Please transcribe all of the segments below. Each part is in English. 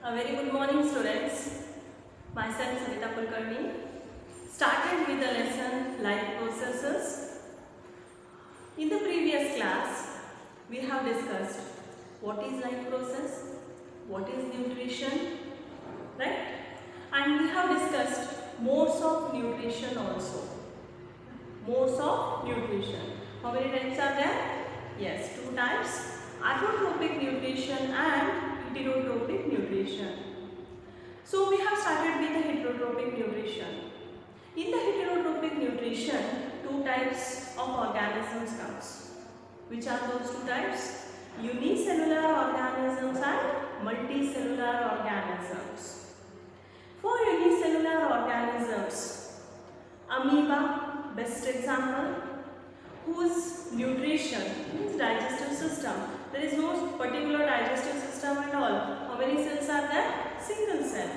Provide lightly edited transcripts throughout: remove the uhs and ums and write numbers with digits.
A very good morning, students. Myself Savita Kulkarni started with the lesson life processes. In the previous class, we have discussed what is life process, what is nutrition, right? And we have discussed modes of nutrition also. Modes of nutrition. How many types are there? Yes, two types: autotrophic nutrition and heterotrophic nutrition. So we have started with the heterotrophic nutrition. In the heterotrophic nutrition, two types of organisms comes. Which are those two types? Unicellular organisms and multicellular organisms. For unicellular organisms, amoeba, best example, whose nutrition means digestive system. There is no particular digestive system at all. How many cells are there? Single cell,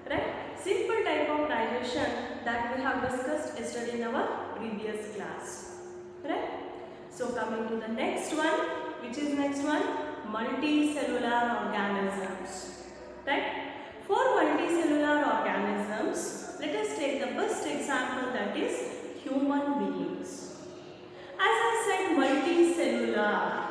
right? Simple type of digestion that we have discussed yesterday in our previous class, right? So coming to the next one, which is next one? Multicellular organisms, right? For multicellular organisms, let us take the first example, that is human beings. As I said, multicellular,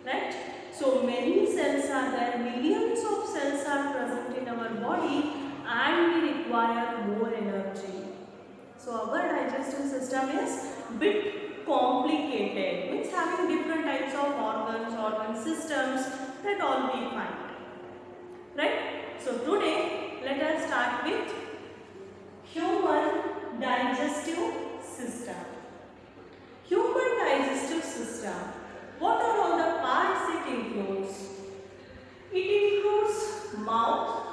right? So many cells are there, millions of cells are present in our body and we require more energy. So our digestive system is bit complicated, means having different types of organs, organ systems, that all we find, right? So today let us start with human digestive system. Human digestive system. What are all the parts it includes? It includes mouth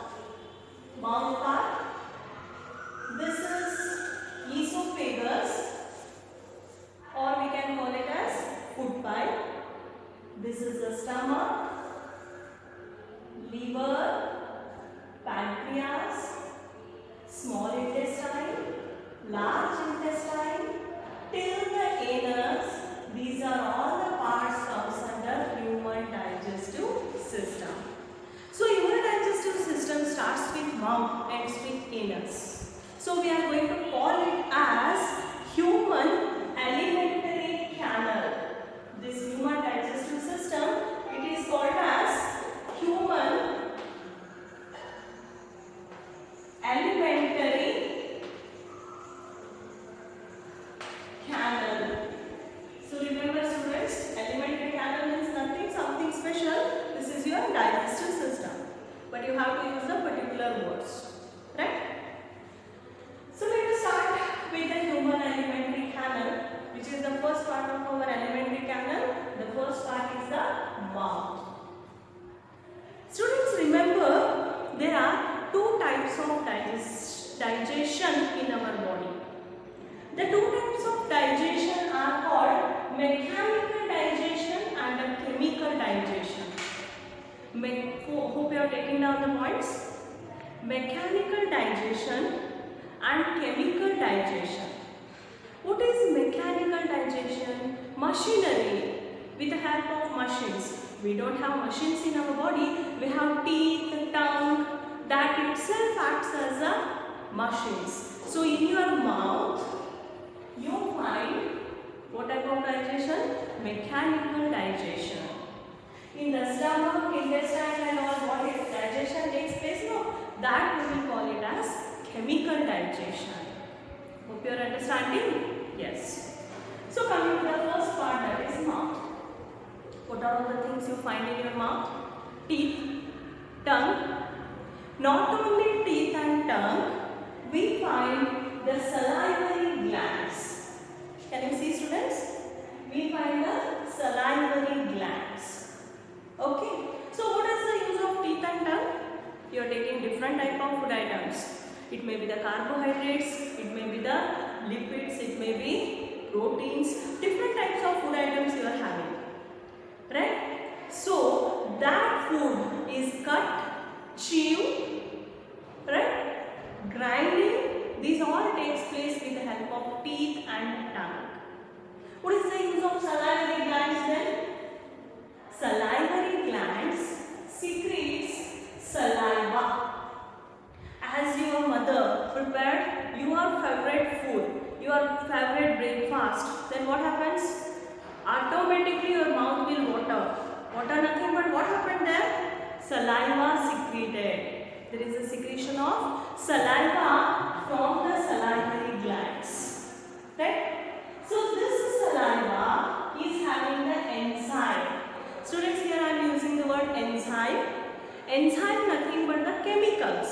part. This is esophagus, or we can call it as food pipe. This is the stomach, liver, pancreas, small intestine, large intestine, till the anus. These are all the parts comes under human digestive system. So your digestive system starts with mouth, ends with anus. So we are going to call it as human alimentary canal. This human digestive system, it is called as human alimentary canal. So remember students, alimentary canal means nothing, something special. This is your digestive system. But you have to use the particular words, right? So let us start with the human alimentary canal, which is the first part of our alimentary canal. The first part is the mouth. Students, remember there are two types of digestion in our body. The two types of digestion are called mechanical digestion and chemical digestion. Hope you are taking down the points. Mechanical digestion and chemical digestion. What is mechanical digestion? Machinery, with the help of machines. We don't have machines in our body. We have teeth, tongue, that itself acts as a machines. So in your mouth, you find what type of digestion? Mechanical digestion. In the stomach, intestine and all, what is digestion takes place? No, that we will call it as chemical digestion. Hope you are understanding? Yes. So coming to the first part, that is mouth. What are all the things you find in your mouth? Teeth, tongue. Not only teeth and tongue, we find the salivary glands. Can you see, students? We find the salivary glands. Okay. So what is the use of teeth and tongue? You are taking different type of food items. It may be the carbohydrates, it may be the lipids, it may be proteins, different types of food items you are having. Right? So that food is cut, chewed, right? Grinding, these all takes place with the help of teeth and tongue. What is the use of salivary glands then? Salivary glands secretes saliva saliva secreted. There is a secretion of saliva from the salivary glands. Right? So this saliva is having the enzyme. Students, here I am using the word enzyme. Enzyme nothing but the chemicals.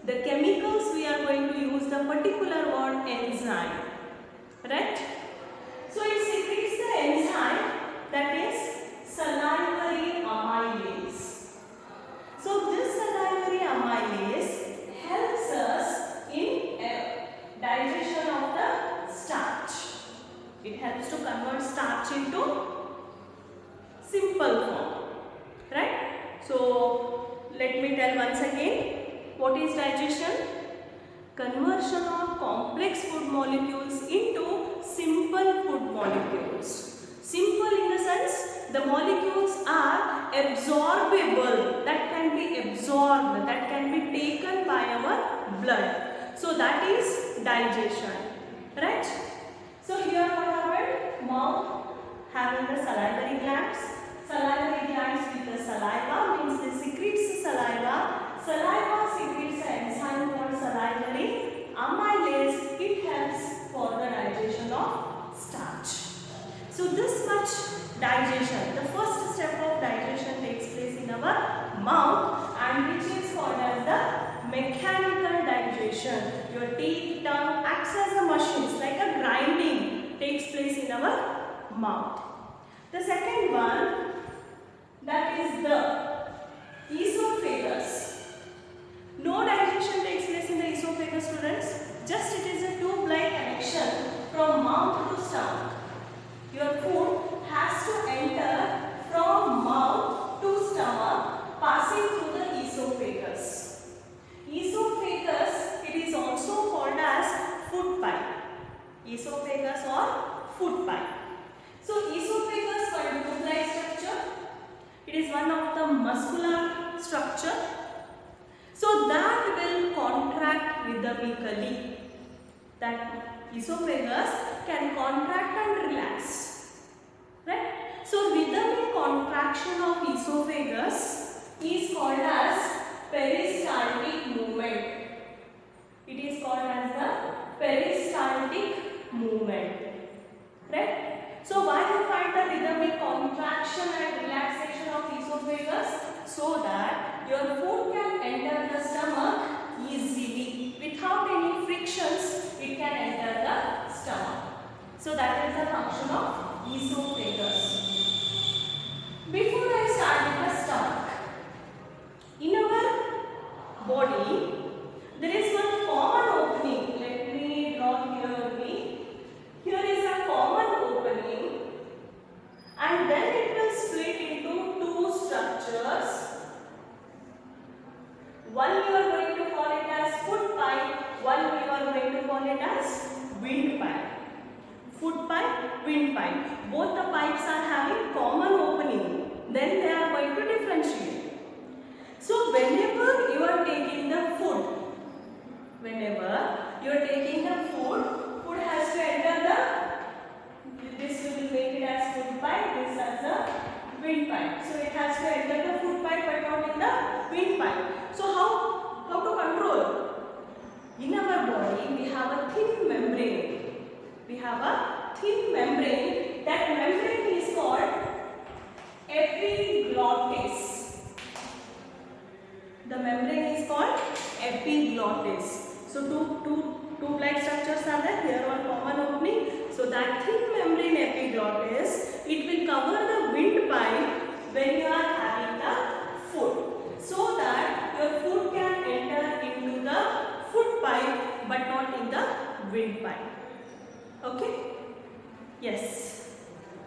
The chemicals we are going to use the particular word enzyme. Right? So it secretes the enzyme that is salivary amylase. So this salivary amylase helps us in digestion of the starch. It helps to convert starch into simple form. Right? So let me tell once again, what is digestion? Conversion of complex food molecules into simple food molecules. Simple in the sense the molecules are absorbable, that can be absorbed, that can be taken by our blood. So that is digestion. Right? So here what happened? Mouth having the salivary glands. Salivary glands with the saliva means they secretes the saliva. Saliva secretes the enzyme called salivary amylase. It helps for the digestion of starch. So this much digestion, the first step of digestion takes place in our mouth, and which is called as the mechanical digestion. Your teeth, tongue acts as a machines, like a grinding takes place in our mouth. The second one, that is the esophagus. No digestion takes place in the esophagus, students. Just it is a tube-like connection from mouth to stomach. Your food has to enter from mouth to stomach, passing through the esophagus. Esophagus, it is also called as food pipe. Esophagus or food pipe. So esophagus for tube-like structure. It is one of the muscular structure. So that will contract rhythmically. That esophagus can contract and relax. Right? So rhythmic contraction of esophagus is called as peristaltic movement. It is called as the peristaltic movement. Right? So why you find the rhythmic contraction and relaxation of esophagus? So that your food can enter the stomach easily. Without any frictions, it can enter the stomach. So that is the function of esophagus. Before I start with the stomach, in our body, there is one common opening. Let me draw here. Here is a common opening, and then it will split into two structures. One you are going to call it as food pipe, one you are going to call it as windpipe. Food pipe, windpipe. Both the pipes are having common opening. Then they are going to differentiate. So whenever you are taking the food, food has to enter this will make it as food pipe, this as the windpipe. So it has to enter the food pipe but not in the windpipe. So how to control? In our body we have a thin membrane. That membrane is called epiglottis. The membrane is called epiglottis. So two like structures are there. Here one common opening. So that thin membrane epiglottis, it will cover the windpipe when you are having the food, so that your food can enter into the food pipe but not in the windpipe. Okay? Yes.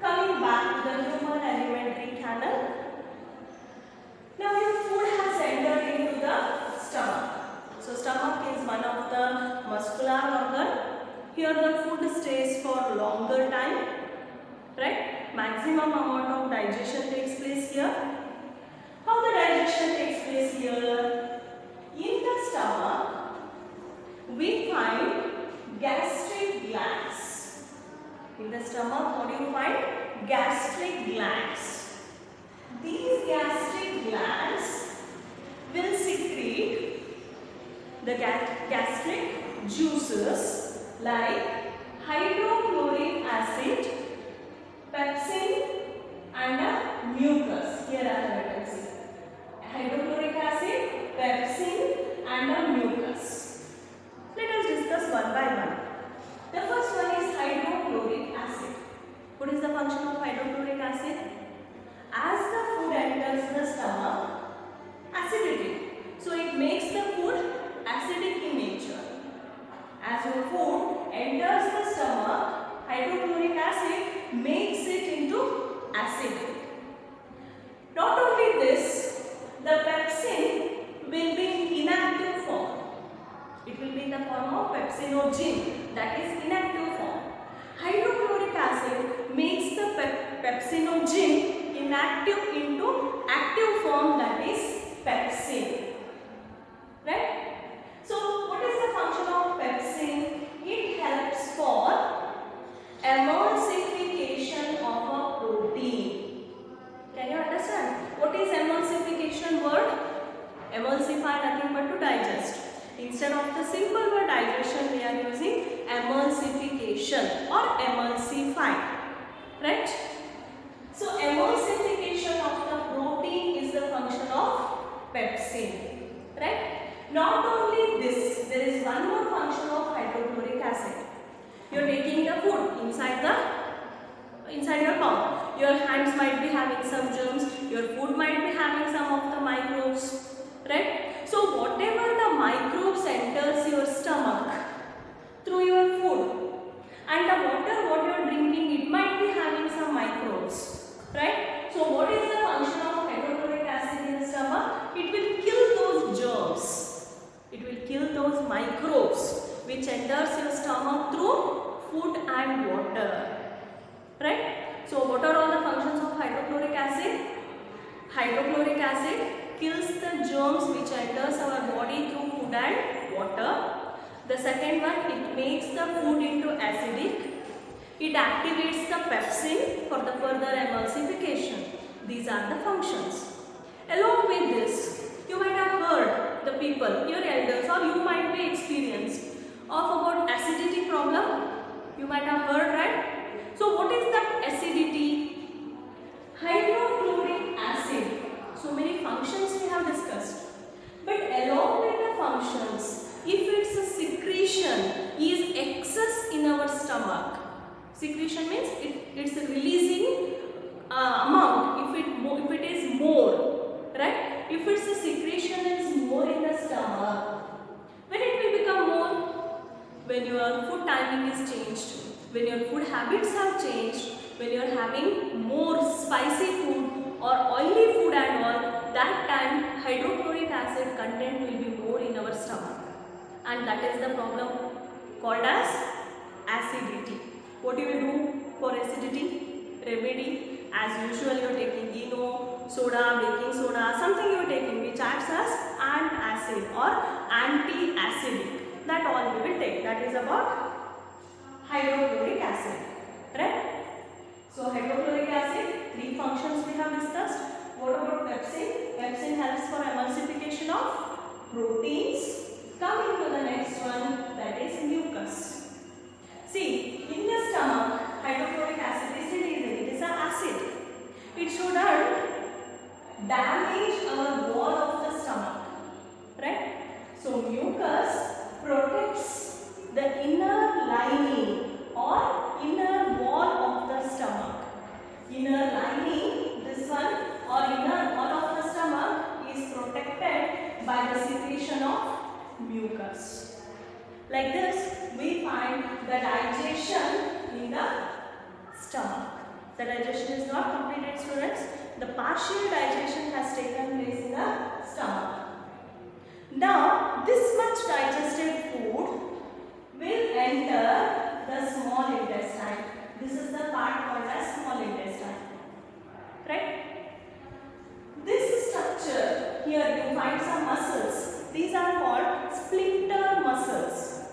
Coming back to the human alimentary canal. Now your food has entered into the stomach. So stomach is one of the muscular organ. Here the food stays for longer time. Right? Maximum amount of digestion takes place here. How the digestion takes place here? In the stomach, we find gastric glands. In the stomach, what do you find? Gastric glands. These gastric glands the gastric juices like hydrochloric acid, pepsin and mucus. Here I have written, see, hydrochloric acid, pepsin and mucus. Let us discuss one by one. The first one is hydrochloric acid. What is the function of hydrochloric acid? As the food enters the stomach, acidity. So it makes the food acidic in nature. As your food enters the stomach, hydrochloric acid makes it into acid. Not only this, the pepsin will be in inactive form. It will be in the form of pepsinogen, that is inactive form. Hydrochloric acid makes the pepsinogen inactive into active form, that is pepsin. Right? So what is the function of pepsin? It helps for emulsification of a protein. Can you understand? What is emulsification word? Emulsify, nothing but to digest. Instead of the simple word digestion, we are using emulsification or emulsify. Right? So emulsification of the protein is the function of pepsin. Right? Not only this, there is one more function of hydrochloric acid. You are taking the food inside your mouth. Your hands might be having some germs. Your food might be having some of the microbes. Right? So whatever the microbes enters your stomach through your food, and the water what you are drinking, it might be having some microbes. Right? So what is the function of hydrochloric acid in the stomach? It will kill those germs. It will kill those microbes which enters your stomach through food and water. Right? So what are all the functions of hydrochloric acid? Hydrochloric acid kills the germs which enters our body through food and water. The second one, it makes the food into acidic. It activates the pepsin for the further emulsification. These are the functions. Along with this, you might have heard the people, your elders, or you might be experienced of about acidity problem. You might have heard, right? So what is that acidity? Hydrochloric acid. So many functions we have discussed. But along with the functions, if its a secretion is excess in our stomach, secretion means it's releasing amount. If it is more, right? If its a secretion is more in the stomach, when it will become more? When your food timing is changed, when your food habits have changed, when you are having more spicy food or oily food and all, that time hydrochloric acid content will be more in our stomach, and that is the problem called as acidity. What do you do for acidity? Remedy, as usual you are taking ENO, soda, baking soda, something you are taking which acts as antacid or anti-acidic. That all we will take. That is about hydrochloric acid. Right? So hydrochloric acid, three functions we have discussed. What about pepsin? Pepsin helps for emulsification of proteins. Coming to the next one, that is mucus. See, in the stomach, hydrochloric acid is releasing. It is an acid. It shouldn't damage our wall of the stomach. Right? So mucus protects the inner lining or inner wall of the stomach. Inner lining, this one, or inner wall of the stomach is protected by the secretion of mucus. Like this, we find the digestion in the stomach. The digestion is not completed, students. The partial digestion has taken place in the stomach. Now, this much digested food will enter the small intestine. This is the part called as small intestine. Right? This structure, here you find some muscles. These are called sphincter muscles.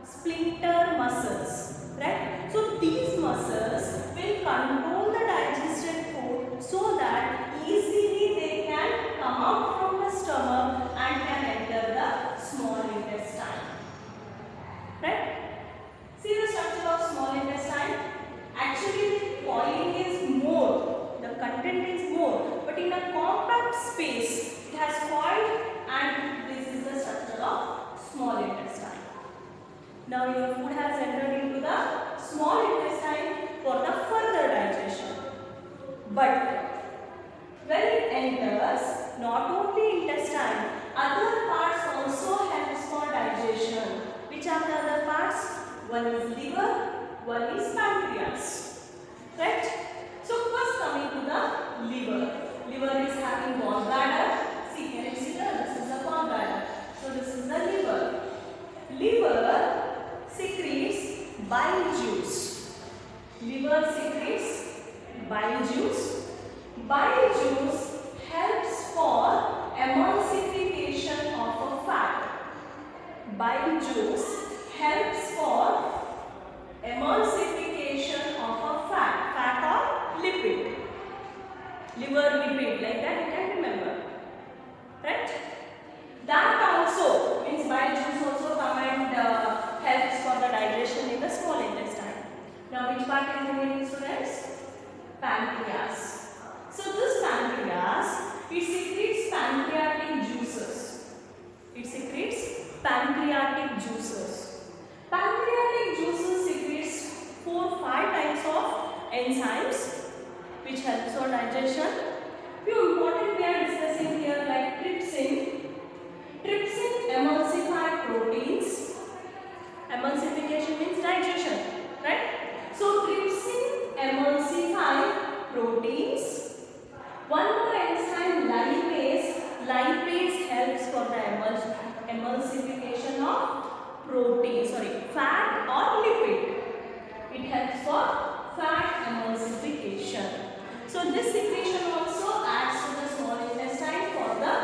Sphincter muscles. Right? So these muscles will control the digested food so that easily they can come out from the stomach and space. It has coiled, and this is the structure of small intestine. Now your food has entered into the small intestine for the further digestion. But when it enters, not only intestine, other parts also helps for digestion. Which are the other parts? One is liver, one is pancreas. Right? So first coming to the liver. Liver is having gallbladder. See, can you see that? This is the gallbladder. So this is the liver. Liver secretes bile juice. Liver secretes bile juice. Bile juice helps for emulsification of a fat. Bile juice helps for emulsification of a fat or lipid. Liver lipid, like that you can remember. Right? That also means bile juice also come and helps for the digestion in the small intestine. Now which part is remaining, students? Pancreas. So this pancreas, it secretes pancreatic juices. It secretes pancreatic juices. Pancreatic juices secretes 4-5 types of enzymes which helps for digestion. Few important we are discussing here like trypsin. Trypsin emulsify proteins. Emulsification means digestion, right? So trypsin emulsify proteins. One more enzyme, lipase. Lipase helps for the emulsification of protein, fat or lipid. It helps for fat emulsification. So this secretion also adds to the small intestine for the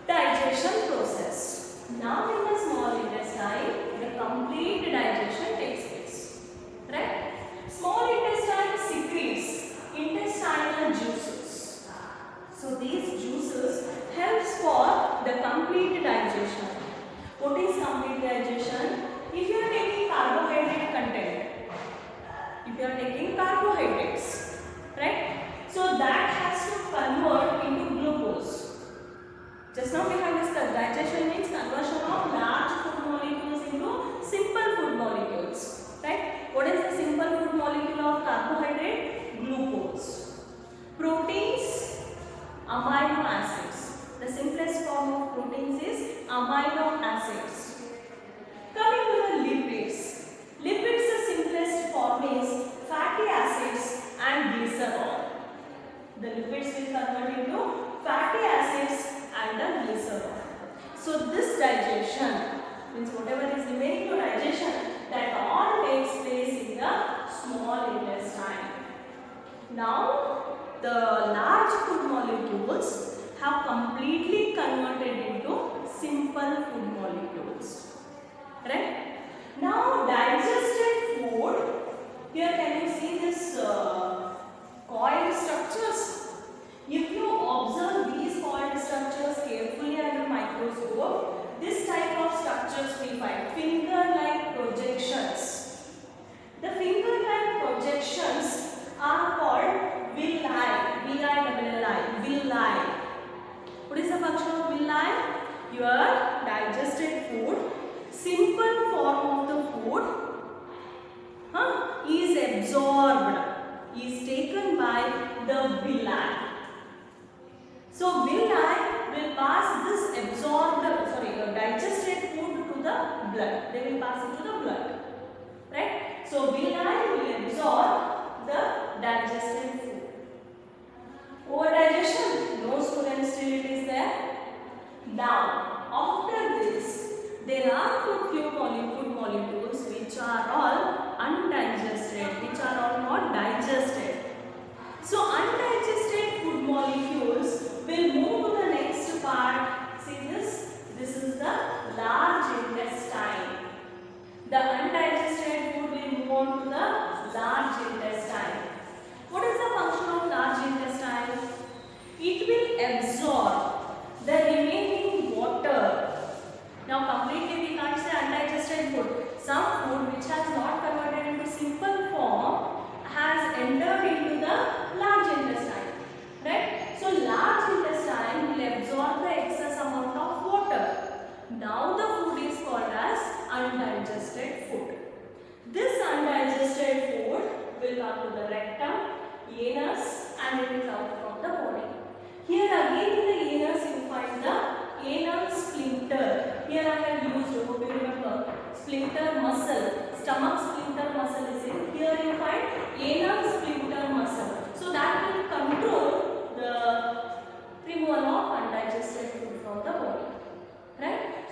digestion process. Now in the small intestine, the complete digestion takes place. Right? Small intestine secretes intestinal juices. So these juices helps for the complete digestion. What is complete digestion? If you are taking carbohydrate content, if you are taking carbohydrates, right? So that has to convert into glucose. Just now we have discussed digestion means conversion of large food molecules into simple food molecules, right? What is the simple food molecule of carbohydrate? Glucose. Proteins, amino acids. The simplest form of proteins is amino acids. Coming to the lipids. Lipids, the simplest form is fatty acids and glycerol. The lipids will convert into fatty acids and the glycerol. So this digestion means whatever is remaining to digestion, that all takes place in the small intestine. Now the large food molecules have completely converted into simple food molecules. Right? Now digested food, here can you see this coiled structures? If you observe these coiled structures carefully under microscope, this type of structures we find finger-like projections. The finger-like projections are called villi, V-I-L-L-I, villi. What is the function of villi? Your digested food, simple form of the food, is absorbed, is taken by the villi. So villi will pass this digested food to the blood. They will pass it to the blood. Right? So villi will absorb the digested food. Over digestion? No, students, still it is there. Now, after this, there are food molecules which are all undigested, which are all not digested. So undigested food molecules will move to the next part. See this? This is the large intestine. The undigested food will move on to the large intestine. What is the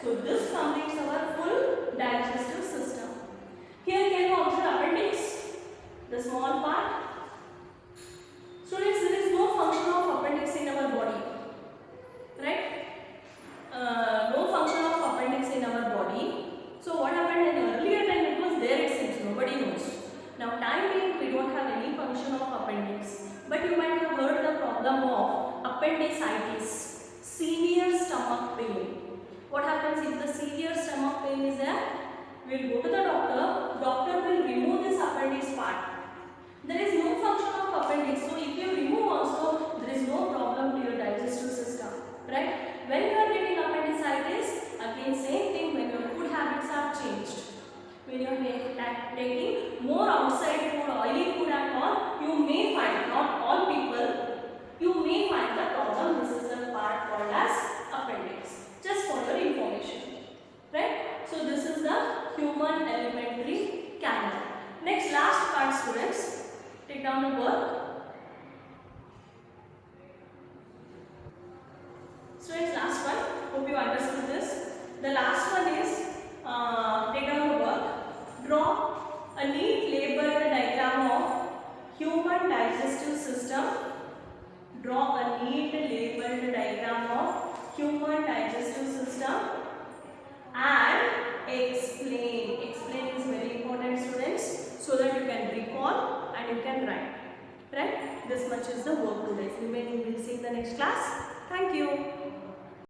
So this completes our full digestive system. Here can you observe appendix, the small part. Students, there is no function of appendix in our body, right? No function of appendix in our body. So what happened in earlier time, it was there, it seems, nobody knows. Now time being, we don't have any function of appendix, but you might have heard the problem of appendicitis, severe stomach pain. What happens if the severe stomach pain is there? We will go to the doctor, doctor will remove this appendix part. There is no function of appendix, so if you remove also, there is no problem to your digestive system, right? When you are getting appendicitis, again same thing, when your food habits are changed. When you are taking more outside food, oily food and all, you may find, not all people, you may find the problem. This is the part called as appendix. Just for your information, right? So this is the human alimentary canal. Next, last part, students. Take down the work. Students, last one. Hope you understood this. The last one is take down the work. Draw a neat labeled diagram of human digestive system. Draw a neat labeled diagram of human digestive system and explain. Explain is very important, students, so that you can recall and you can write. Right? This much is the work today. Remaining we will see in the next class. Thank you.